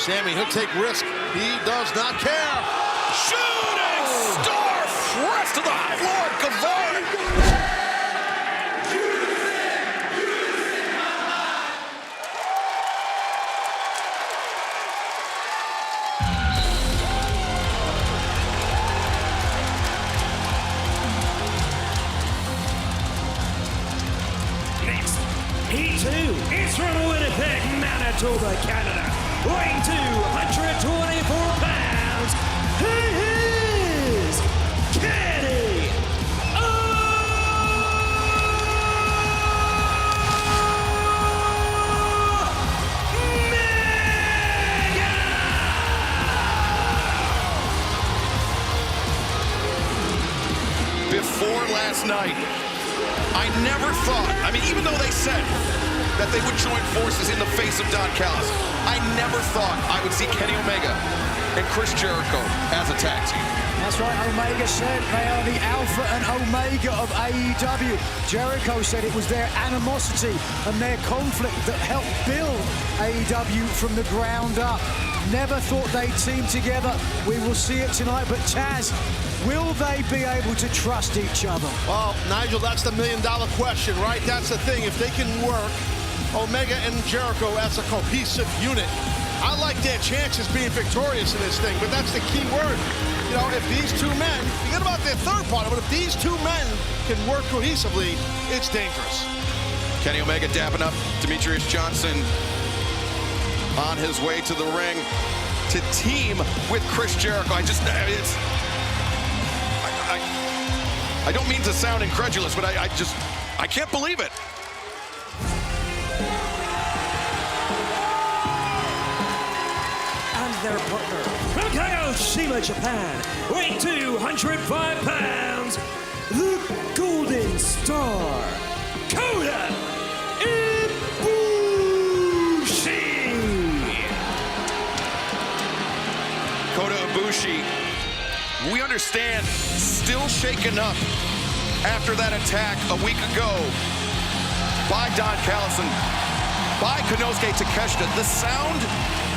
Sammy, he'll take risk. He does not care. Shooting star press to the floor. Guevara. Next, he too is from Winnipeg, Manitoba, Canada. Weighing 224 pounds, he is Kenny Omega! Before last night, I never thought, I mean, even though they said that they would join forces in the face of Don Callis, I never thought I would see Kenny Omega and Chris Jericho as a tag team. That's right, Omega said they are the alpha and omega of AEW. Jericho said it was their animosity and their conflict that helped build AEW from the ground up. Never thought they'd team together. We will see it tonight, but Taz, will they be able to trust each other? Well, Nigel, that's the million-dollar question, right? That's the thing. If they can work Omega and Jericho as a cohesive unit, I like their chances being victorious in this thing, but that's the key word. You know, if these two men, forget about their third partner, but if these two men can work cohesively, it's dangerous. Kenny Omega dapping up Demetrius Johnson on his way to the ring to team with Chris Jericho. I don't mean to sound incredulous, but I can't believe it. And their partner from Kagoshima, Japan, weighing 205 pounds, the Golden Star, Kota Ibushi. Kota Ibushi, we understand, still shaken up after that attack a week ago by Don Callis and by Konosuke Takeshita. The sound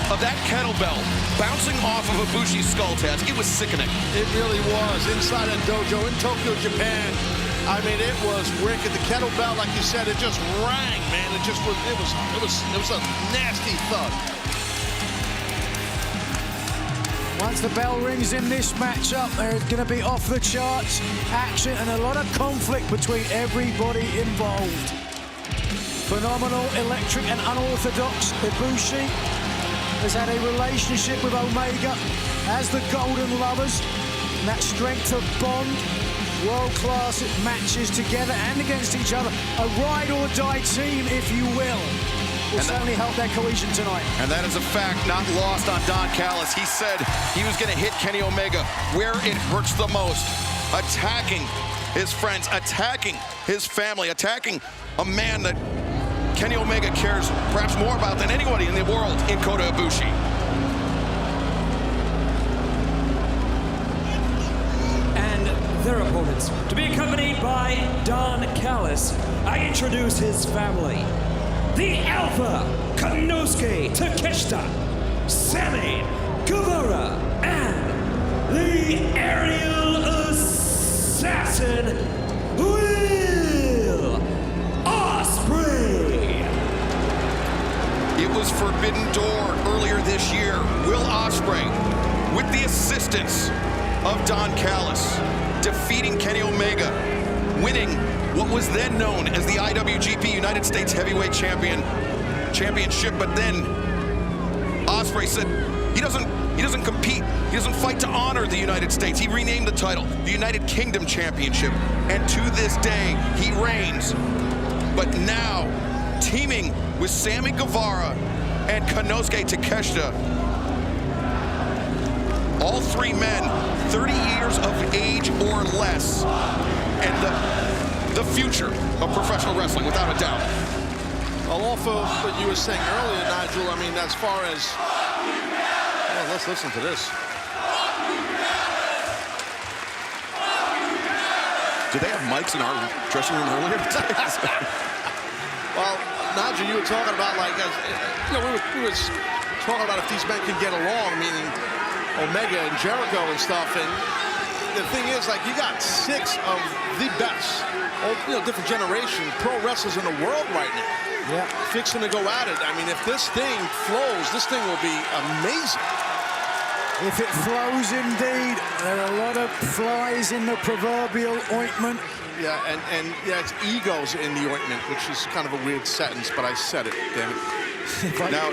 of that kettlebell bouncing off of Ibushi's skull, Taz, it was sickening. It really was. Inside a dojo in Tokyo, Japan. I mean, it was wicked. The kettlebell, like you said, it just rang, man. It was a nasty thud. Once the bell rings in this matchup, there's going to be off-the-charts action and a lot of conflict between everybody involved. Phenomenal, electric, and unorthodox Ibushi has had a relationship with Omega as the Golden Lovers. And that strength of bond, world-class matches together and against each other. A ride-or-die team, if you will certainly help their cohesion tonight. And that is a fact not lost on Don Callis. He said he was going to hit Kenny Omega where it hurts the most. Attacking his friends, attacking his family, attacking a man that Kenny Omega cares perhaps more about than anybody in the world in Kota Ibushi. And their opponents, to be accompanied by Don Callis, I introduce his family. The Alpha, Konosuke Takeshita, Sammy Guevara, and the Aerial Assassin, Will Ospreay. It was Forbidden Door earlier this year. Will Ospreay, with the assistance of Don Callis, defeating Kenny Omega, winning what was then known as the IWGP United States Heavyweight Championship. But then Ospreay said he doesn't compete. He doesn't fight to honor the United States. He renamed the title the United Kingdom Championship. And to this day, he reigns. But now, teaming with Sammy Guevara and Konosuke Takeshita, all three men, 30 years of age or less, and the future of professional wrestling, without a doubt. Well, off of what you were saying earlier, Nigel, I mean, as far as... Well, let's listen to this. Did they have mics in our dressing room earlier? Well, Nigel, you were talking about, like, we were talking about if these men can get along, meaning Omega and Jericho and stuff. And the thing is, like, you got 6 of the best, different generation pro wrestlers in the world right now. Yeah. Fixing to go at it. I mean, if this thing flows, this thing will be amazing. If it flows indeed, there are a lot of flies in the proverbial ointment. Yeah, and yeah, it's egos in the ointment, which is kind of a weird sentence, but I said it, damn it. Now,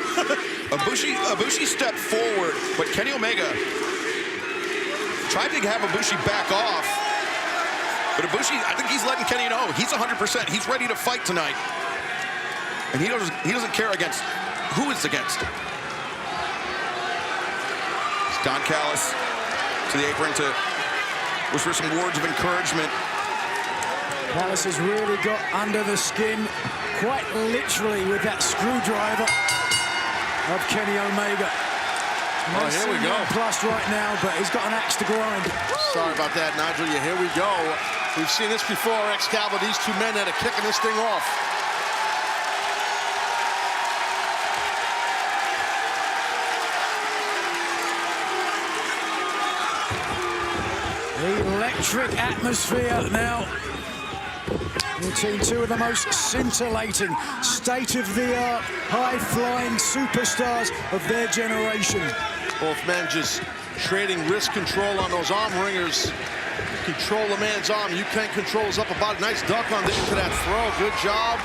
Ibushi stepped forward, but Kenny Omega tried to have Ibushi back off. But Ibushi, I think he's letting Kenny know he's 100%. He's ready to fight tonight. And he doesn't care against who it's against. It's Don Callis to the apron to whisper some words of encouragement. Callis has really got under the skin, quite literally, with that screwdriver of Kenny Omega. Oh, here we go. Plus right now, but he's got an axe to grind. Sorry about that, Nigel. Yeah, here we go. We've seen this before, Excalibur. These two men that are kicking this thing off. Electric atmosphere now between two of the most scintillating, state-of-the-art, high-flying superstars of their generation. Both men just trading wrist control on those arm ringers. Control a man's arm. You can't control his upper body. Nice duck on into that throw. Good job.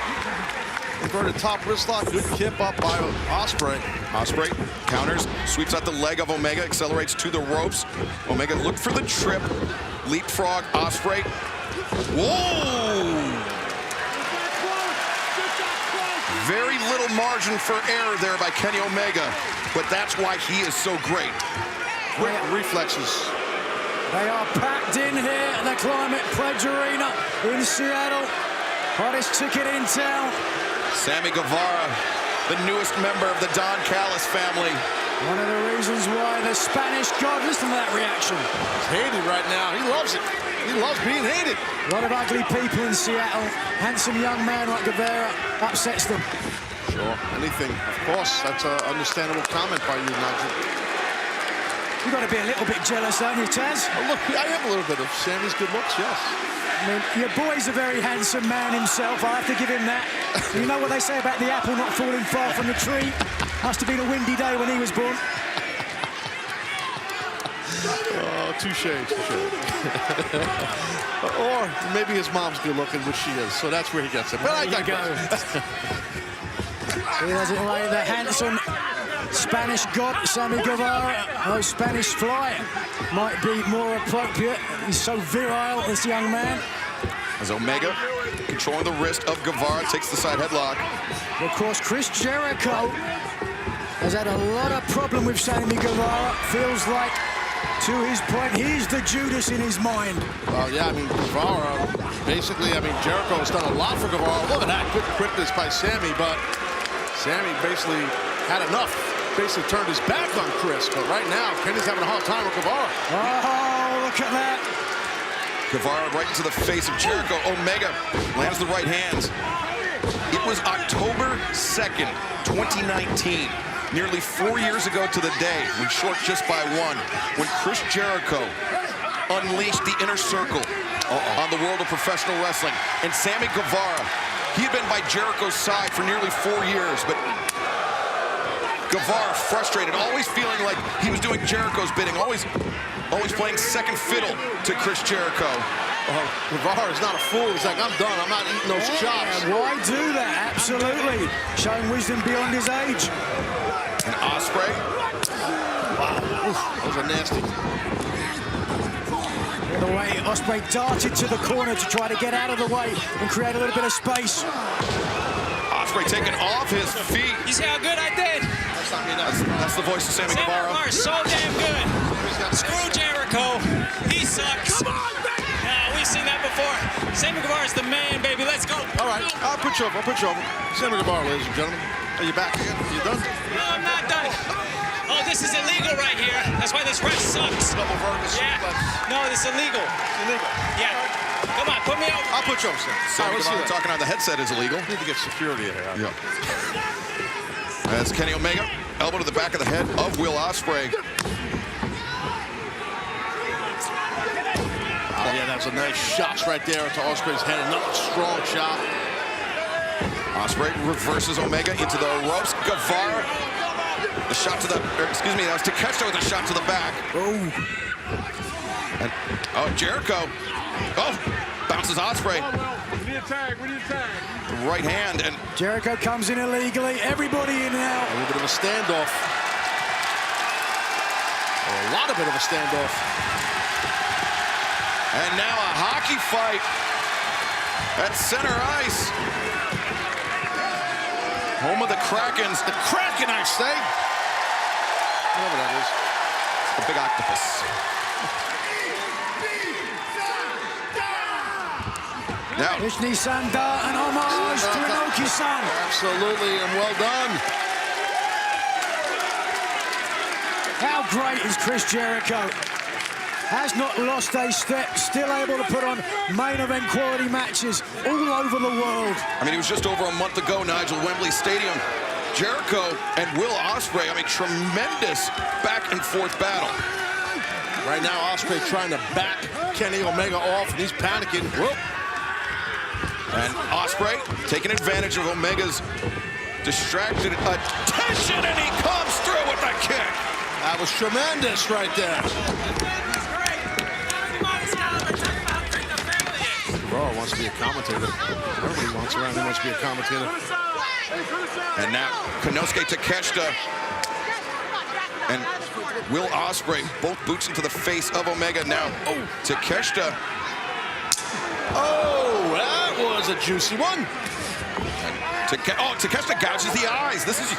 Inverted top wrist lock. Good kip up by Osprey. Osprey counters, sweeps out the leg of Omega, accelerates to the ropes. Omega looked for the trip. Leapfrog, Osprey. Whoa! Very little margin for error there by Kenny Omega, but that's why he is so great. Quick reflexes. They are packed in here at the Climate Pledge Arena in Seattle. Hottest ticket in town. Sammy Guevara, the newest member of the Don Callis family. One of the reasons why the Spanish God, listen to that reaction. He's hated right now. He loves it. He loves being hated. A lot of ugly people in Seattle. Handsome young man like Guevara upsets them. Sure, anything. Of course, that's an understandable comment by you, Nigel. You've got to be a little bit jealous, don't you, Taz? Oh, look, I have a little bit of Sammy's good looks, yes. I mean, your boy's a very handsome man himself. I have to give him that. You know what they say about the apple not falling far from the tree? Must have been a windy day when he was born. Oh, touche. Or maybe his mom's good looking, which she is, so that's where he gets it. But I digress. He doesn't like the handsome Spanish God, Sammy Guevara. Oh, Spanish Fly might be more appropriate. He's so virile, this young man. As Omega, controlling the wrist of Guevara, takes the side headlock. Of course, Chris Jericho has had a lot of problem with Sammy Guevara. Feels like, to his point, he's the Judas in his mind. Well, yeah, I mean, Guevara, basically, I mean, Jericho's done a lot for Guevara. Look at that, good quickness by Sammy, but Sammy basically had enough. Basically turned his back on Chris, but right now, Kenny's having a hard time with Guevara. Oh, look at that. Guevara right into the face of Jericho. Omega lands the right hands. It was October 2nd, 2019. Nearly 4 years ago to the day, we short just by one, when Chris Jericho unleashed the Inner Circle on the world of professional wrestling. And Sammy Guevara, he had been by Jericho's side for nearly 4 years, but Guevara frustrated, always feeling like he was doing Jericho's bidding, always playing second fiddle to Chris Jericho. Guevara is not a fool. He's like, I'm done. I'm not eating those chops. Why do that? Absolutely. Showing wisdom beyond his age. And Osprey. Wow. Oof, those are nasty. By the way, Osprey darted to the corner to try to get out of the way and create a little bit of space. Osprey taken off his feet. You see how good I did? That's the voice of Sammy Guevara. Sammy so damn good. Screw Jericho. He sucks. We've seen that before. Sammy Guevara's the man, baby. Let's go. All right, I'll put you over. Sammy Guevara, ladies and gentlemen. Are you back again? Are you done? No, I'm not done. Oh, this is illegal right here. That's why this ref sucks. Double vertical suplex. No, this is illegal. Illegal. Yeah. Come on, put me over. I'll put you over, sir. Sammy Guevara talking on the headset is illegal. Need to get security in here. Yep. As Kenny Omega elbow to the back of the head of Will Ospreay. Oh, yeah, that's a nice shot right there to Ospreay's head. Another strong shot. Ospreay reverses Omega into the ropes. Guevara, the shot to the, excuse me, that was Takeshita with a shot to the back. Oh. And, Jericho. Oh, bounces Ospreay. We need a tag, we need a tag. Right hand, and Jericho comes in illegally. Everybody in now. A little bit of a standoff. Or a lot of bit of a standoff. And now a hockey fight at center ice. Home of the Krakens. The Kraken, I say. Whatever that is. The big octopus. Now, Ishni-san da an homage to Inoki-san. Absolutely, and well done. How great is Chris Jericho? Has not lost a step, still able to put on main event quality matches all over the world. I mean, it was just over a month ago, Nigel, Wembley Stadium. Jericho and Will Ospreay, I mean, tremendous back and forth battle. Right now, Ospreay trying to back Kenny Omega off, and he's panicking. Whoop. And Ospreay taking advantage of Omega's distracted attention, and he comes through with a kick. That was tremendous right there. Raw wants to be a commentator. Everybody wants around who wants to be a commentator. And now Konosuke Takeshita and Will Ospreay, both boots into the face of Omega. Now, Takeshita. Oh, that was a juicy one. Takeshita gouges the eyes. This is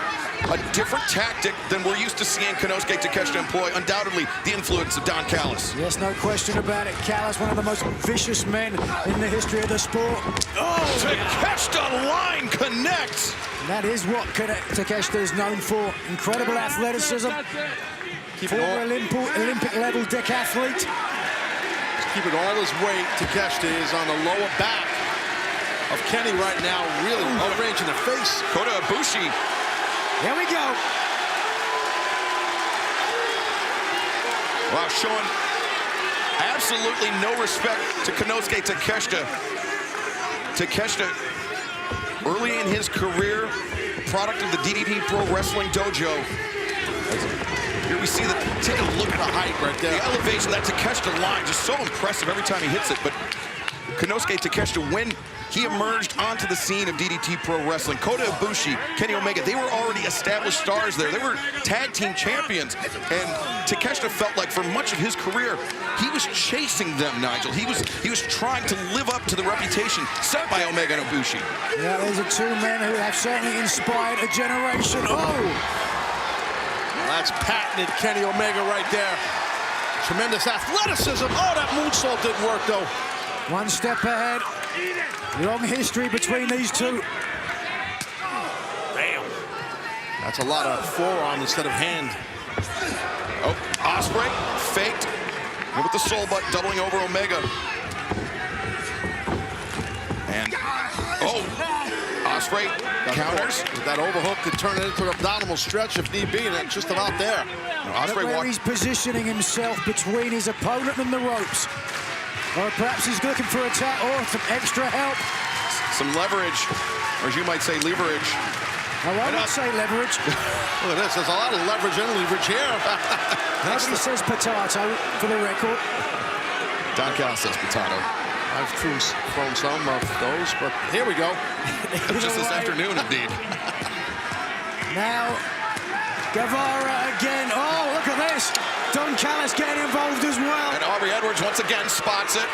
a different tactic than we're used to seeing Konosuke Takeshita employ. Undoubtedly, the influence of Don Callis. Yes, no question about it. Callis, one of the most vicious men in the history of the sport. Oh, Takeshita line connects. And that is what Takeshita is known for. Incredible athleticism. Former Olympic-level decathlete. Keeping all his weight, Takeshita is on the lower back of Kenny right now, really range in the face. Kota Ibushi. Here we go. Wow, showing absolutely no respect to Konosuke Takeshita. Takeshita, early in his career, product of the DDT Pro Wrestling Dojo. Here we see take a look at the height right there. The elevation, that Takeshita line, just so impressive every time he hits it. But Konosuke Takeshita, when he emerged onto the scene of DDT Pro Wrestling, Kota Ibushi, Kenny Omega, they were already established stars there. They were tag team champions. And Takeshita felt like for much of his career, he was chasing them, Nigel. He was trying to live up to the reputation set by Omega and Ibushi. Yeah, these are two men who have certainly inspired a generation. Oh! That's patented Kenny Omega right there. Tremendous athleticism. Oh, that moonsault didn't work, though. One step ahead. Long history between these two. Damn. That's a lot of forearm instead of hand. Oh, Ospreay faked with the soul butt, doubling over Omega. And, Ospreay counters. That overhook could turn it into an abdominal stretch if need be, and it's just about there. Ospreay where he's positioning himself between his opponent and the ropes. Or perhaps he's looking for a tap or some extra help. Some leverage, or as you might say, leverage. I won't say leverage. Look at this, there's a lot of leverage and leverage here. Nobody says potato, for the record. Don Callis says potato. I've thrown some of those, but here we go. Just this afternoon, indeed. Now, Guevara again. Oh, look at this. Don Callis getting involved as well. And Aubrey Edwards once again spots it.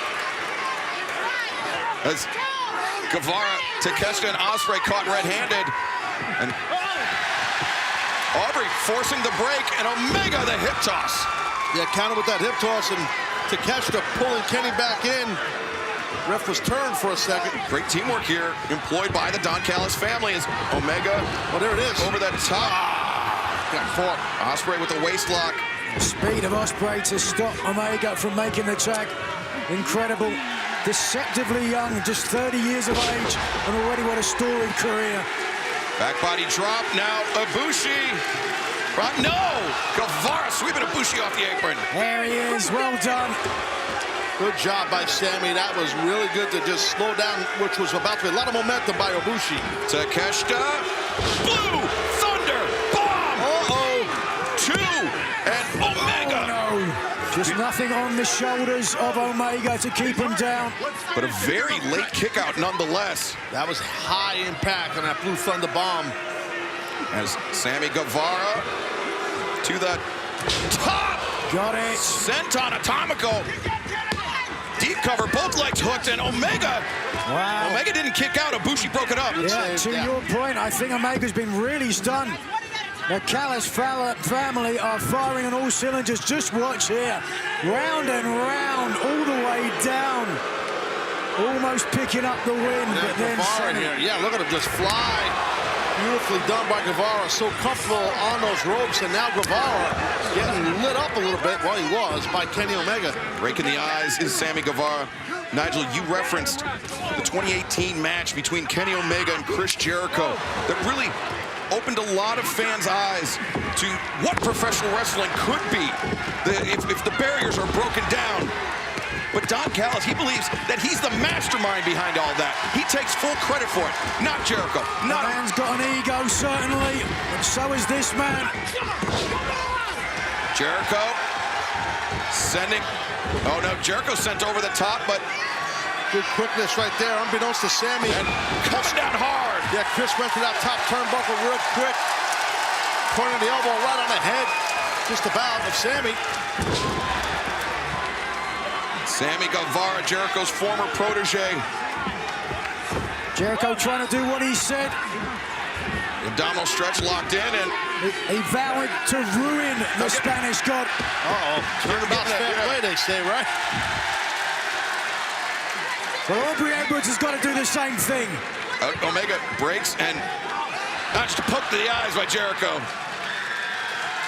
As Guevara, Takeshita, and Ospreay caught red-handed. And Aubrey forcing the break, and Omega the hip toss. Yeah, counted with that hip toss, and Takeshita pulling Kenny back in. Ref was turned for a second. Great teamwork here, employed by the Don Callis family as Omega, there it is. Over the top. Got caught. Ospreay with the waist lock. The speed of Ospreay to stop Omega from making the tag. Incredible. Deceptively young, just 30 years of age, and already what a storied career. Back body drop, now Ibushi. Right, no! Guevara sweeping Ibushi off the apron. There he is, well done. Good job by Sammy. That was really good to just slow down, which was about to be a lot of momentum by Ibushi. Takeshita, Blue Thunder Bomb. Two, and Omega. Oh, no. Just nothing on the shoulders of Omega to keep him down. But a very late kick out nonetheless. That was high impact on that Blue Thunder Bomb. As Sammy Guevara to the top. Got it. Senton Atomico. Deep cover, both legs hooked, and Omega. Wow. Omega didn't kick out. Ibushi broke it up. Yeah, to your point, I think Omega's been really stunned. The Callis family are firing on all cylinders. Just watch here. Round and round, all the way down. Almost picking up the win, but then Guevara here. Yeah, look at him just fly. Beautifully done by Guevara. So comfortable on those ropes, and now Guevara getting lit up a little bit. Well, he was by Kenny Omega. Raking the eyes is Sammy Guevara. Nigel, you referenced the 2018 match between Kenny Omega and Chris Jericho that really opened a lot of fans' eyes to what professional wrestling could be if the barriers are broken down. But Don Callis, he believes that he's the mastermind behind all that. He takes full credit for it, not Jericho. The man's got an ego, certainly, and so is this man. Jericho sending, oh no, Jericho sent over the top, but good quickness right there, unbeknownst to Sammy. And coming down hard. Yeah, Chris went to that top turnbuckle real quick. Pointing the elbow right on the head, just about, of Sammy. Sammy Guevara, Jericho's former protege. Jericho trying to do what he said. Abdominal stretch locked in, and he vowed to ruin the Spanish God. Turnabout's fair play, they say, right? Well, Aubrey Edwards has got to do the same thing. Omega breaks and notched to poke to the eyes by Jericho.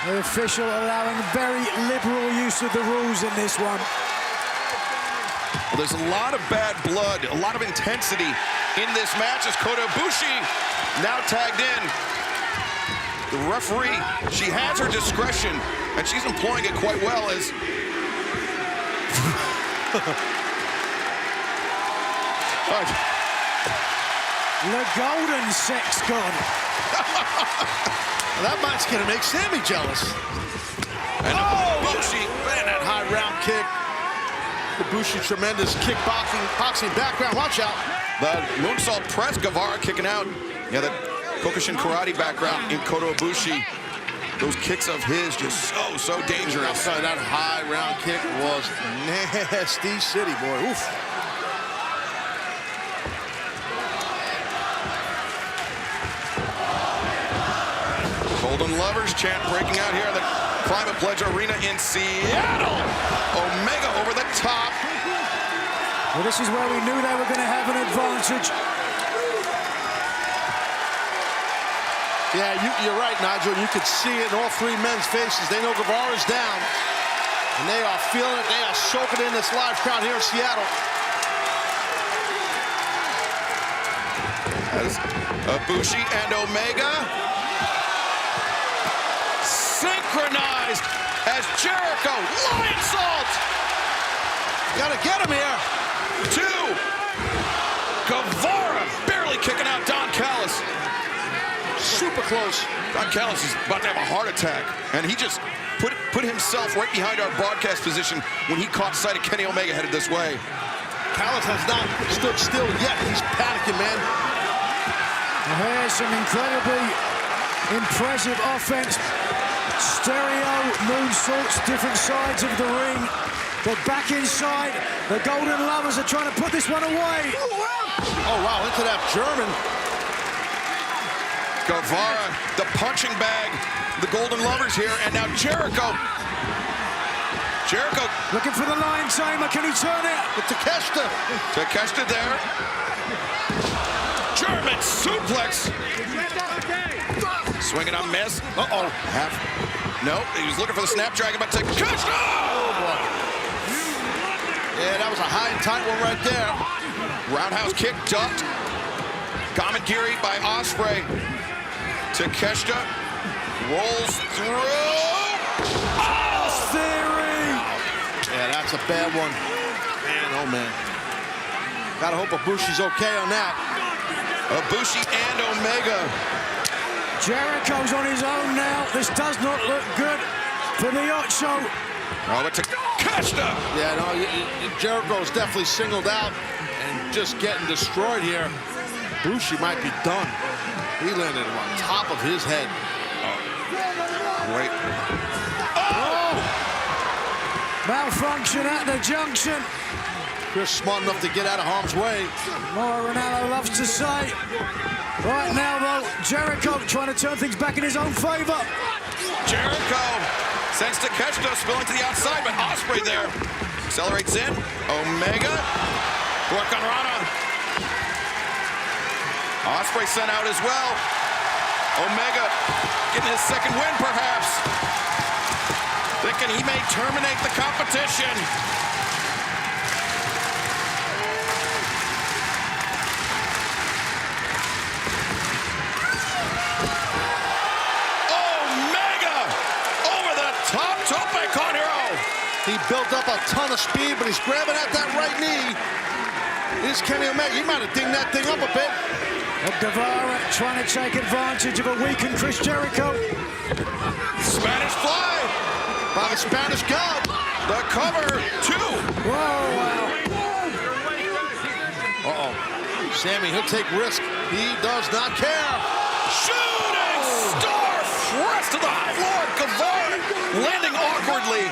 The official allowing very liberal use of the rules in this one. Well, there's a lot of bad blood, a lot of intensity in this match as Kota Ibushi now tagged in. The referee, she has her discretion, and she's employing it quite well as... The golden sex god. That match's gonna make Sammy jealous. And Ibushi, man, that high round kick. Ibushi, tremendous boxing background. Watch out. The moonsault press, Guevara kicking out. Yeah, the Kokushin karate background in Kota Ibushi. Those kicks of his just so dangerous. Outside that high round kick was nasty city, boy. Oof. Golden Lovers chant breaking out here in the Climate Pledge Arena in Seattle. Omega over the top. Well, this is where we knew they were going to have an advantage. Yeah, you're right, Nigel. You could see it in all three men's faces. They know Guevara's down, and they are feeling it. They are soaking in this live crowd here in Seattle. As Ibushi and Omega synchronized as Jericho, lion salt. Gotta get him here. Two. Guevara barely kicking out Don Callis. Super close. Don Callis is about to have a heart attack, and he just put himself right behind our broadcast position when he caught sight of Kenny Omega headed this way. Callis has not stood still yet. He's panicking, man. Here's some incredibly impressive offense. Stereo moonsaults, different sides of the ring. They're back inside. The Golden Lovers are trying to put this one away. Oh, wow, into that German. Guevara, the punching bag. The Golden Lovers here, and now Jericho. Jericho looking for the lion tamer. Can he turn it? With Takeshita. Takeshita there. German suplex. Swinging on miss. Uh-oh. No, he was looking for the Snapdragon, but Takeshita! Oh, boy. Yeah, that was a high and tight one right there. Roundhouse kick, ducked. Kamagiri by Ospreay. Takeshita Rolls through. Oh! Theory. Yeah, that's a bad one. Man, oh man. Gotta hope Ibushi's okay on that. Ibushi and Omega. Jericho's on his own now. This does not look good for the Ocho. Oh, but Takeshita. Yeah, no, Jericho's definitely singled out and just getting destroyed here. Ibushi might be done. He landed on top of his head. Wait. Oh! Malfunction at the junction. Chris smart enough to get out of harm's way. More Ronaldo loves to say. Right now, though, Jericho trying to turn things back in his own favor. Jericho sends Takeshita spilling to the outside, but Ospreay there accelerates in. Omega. Work on Rana. Ospreay sent out as well. Omega getting his second win, perhaps. Thinking he may terminate the competition. Omega over the top, tope con hero. He built up a ton of speed, but he's grabbing at that right knee. Here's Kenny Omega. He might have dinged that thing up a bit. Guevara trying to take advantage of a weakened Chris Jericho. Spanish fly By the Spanish God. the cover, 2. Whoa, wow. Uh-oh. Sammy, he'll take risk. He does not care. Shooting star press to the floor. Guevara landing awkwardly.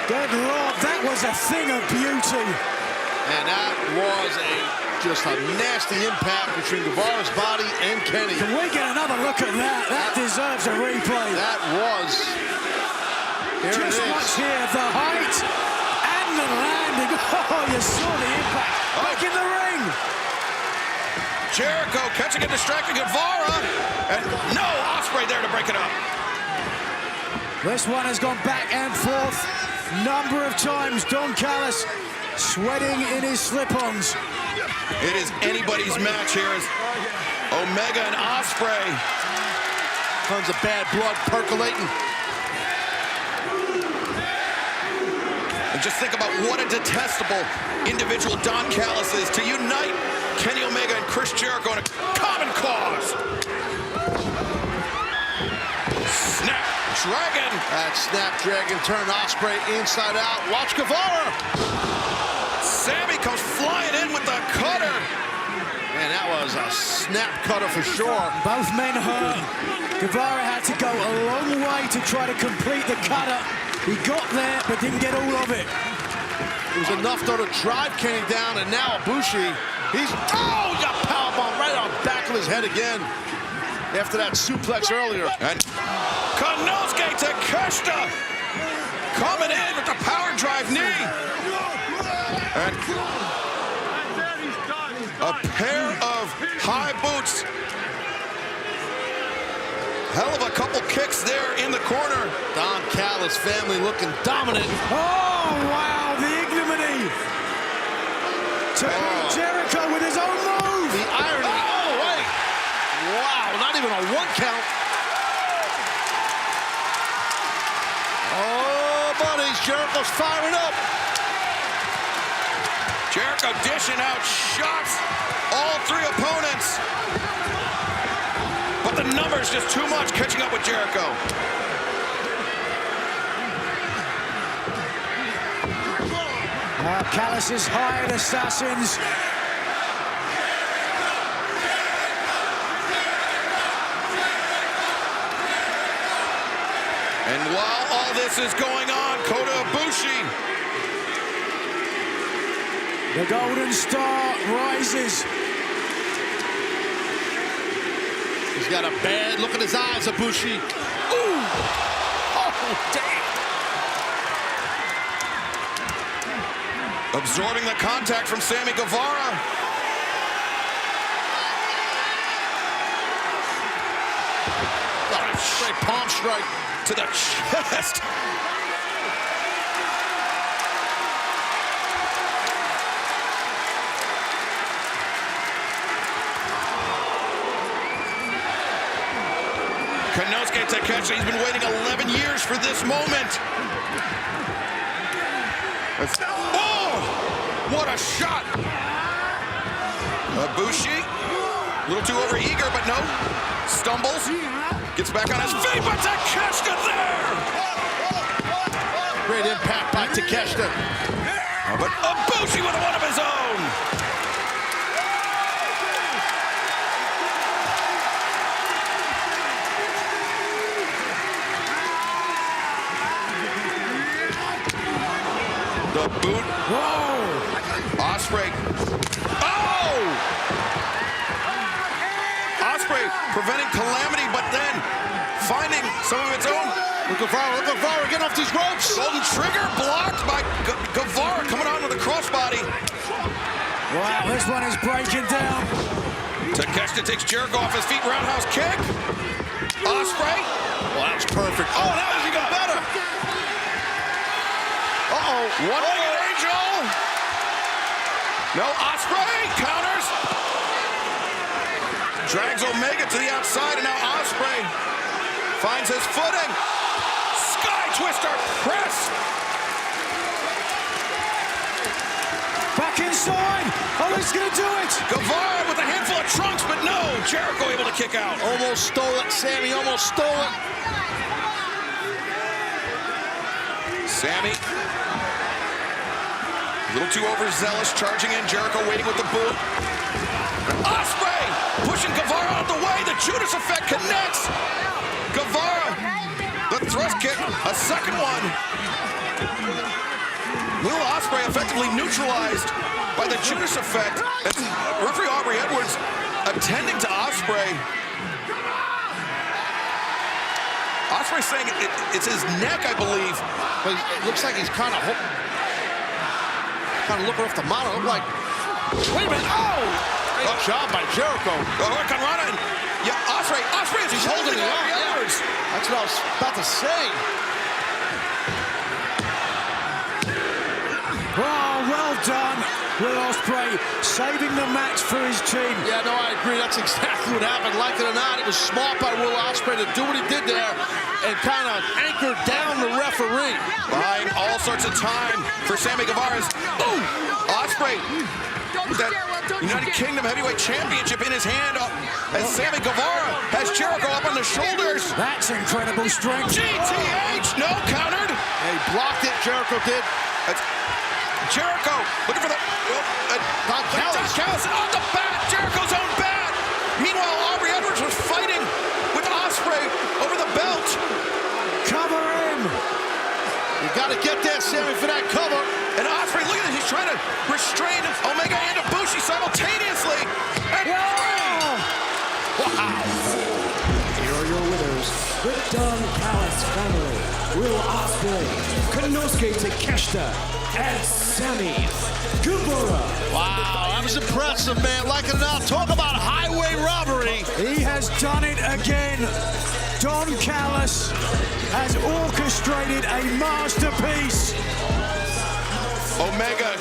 Good Lord, that was a thing of beauty. And that was just a nasty impact between Guevara's body and Kenny. Can we get another look at that? That deserves a replay. That was. Here it Just is. watch here, the height and the landing. Oh, you saw the impact. Back in the ring. Jericho catching and distracting Guevara. And no Ospreay there to break it up. This one has gone back and forth number of times. Don Callis sweating in his slip-ons. It is anybody's match here as Omega and Ospreay. Tons of bad blood percolating. And just think about what a detestable individual Don Callis is to unite Kenny Omega and Chris Jericho in a common cause. Snapdragon. That Snapdragon turned Ospreay inside out. Watch Guevara. Sammy comes flying in with the cutter. Man, that was a snap cutter for sure. Both men hurt. Guevara had to go a long way to try to complete the cutter. He got there, but didn't get all of it. It was enough, though, to drive Kenny down, and now Ibushi, he's got powerbomb right on the back of his head again after that suplex earlier. And Konosuke Takeshita coming in with the power drive knee. And a pair of high boots. Hell of a couple kicks there in the corner. Don Callis family looking dominant. Oh, wow, the ignominy. Jericho with his own move. The irony. Oh, wait. Wow, not even a 1 count. Oh, buddies, Jericho's firing up. Jericho dishing out shots, all 3 opponents. But the numbers just too much catching up with Jericho. Callis' hired assassins. And while all this is going on, Kota Ibushi. The Golden Star rises. He's got a bad look in his eyes, Ibushi. Ooh! Oh, damn! Absorbing the contact from Sammy Guevara. Oh, straight palm strike to the chest. Konosuke Takeshita. He's been waiting 11 years for this moment. Oh! What a shot! Ibushi, a little too overeager, but no. Stumbles, gets back on his feet, but Takeshita there! Great impact by Takeshita. But Ibushi with one of his own! The boot. Whoa! Ospreay. Oh! Ospreay preventing calamity, but then finding some of its own. Look at Guevara getting off these ropes. Golden trigger blocked by Guevara coming on with a crossbody. Wow, this one is breaking down. Takeshita takes Jericho off his feet. Roundhouse kick. Ospreay. Well, that was perfect. Oh, that was even better. Uh-oh. One-legged angel. No, Ospreay counters. Drags Omega to the outside, and now Ospreay finds his footing. Sky Twister press. Back inside. Oh, he's going to do it. Guevara with a handful of trunks, but no. Jericho able to kick out. Almost stole it. Sammy almost stole it. Sammy. A little too overzealous, charging in. Jericho waiting with the boot. Ospreay pushing Guevara out of the way. The Judas effect connects. Guevara, the thrust kick, a second one. Will Ospreay effectively neutralized by the Judas effect. It's referee Aubrey Edwards attending to Ospreay. Ospreay saying it's his neck, I believe. But it looks like he's kind of looking off the monitor. Look like, wait a minute. Oh! Great job by Jericho. Hurricane Rana. And yeah, Ospreay as he's holding the Aubrey Edwards. That's what I was about to say. Oh, well done, Will Ospreay, saving the match for his team. Yeah, no, I agree. That's exactly what happened. Like it or not, it was smart by Will Ospreay to do what he did there and kind of anchor down the referee. Buying all sorts of time for Sammy Guevara's. Ooh! Ospreay, that United Kingdom Heavyweight Championship in his hand as Sammy Guevara has Jericho up on the shoulders. That's incredible strength. GTH, no, countered. He blocked it, Jericho did. Jericho looking for the Callis on the bat, Jericho's own bat. Meanwhile, Aubrey Edwards was fighting with Ospreay over the belt. Cover him. You got to get there, Sammy, for that cover. And Ospreay, look at this, he's trying to restrain Omega and Ibushi simultaneously. And Wow. Here are your winners, the Don Callis family, Will Ospreay, Konosuke Takeshita, and Sammy Guevara. Wow, that was impressive, man. Like it or not, talk about highway robbery. He has done it again. Don Callis has orchestrated a masterpiece. Omega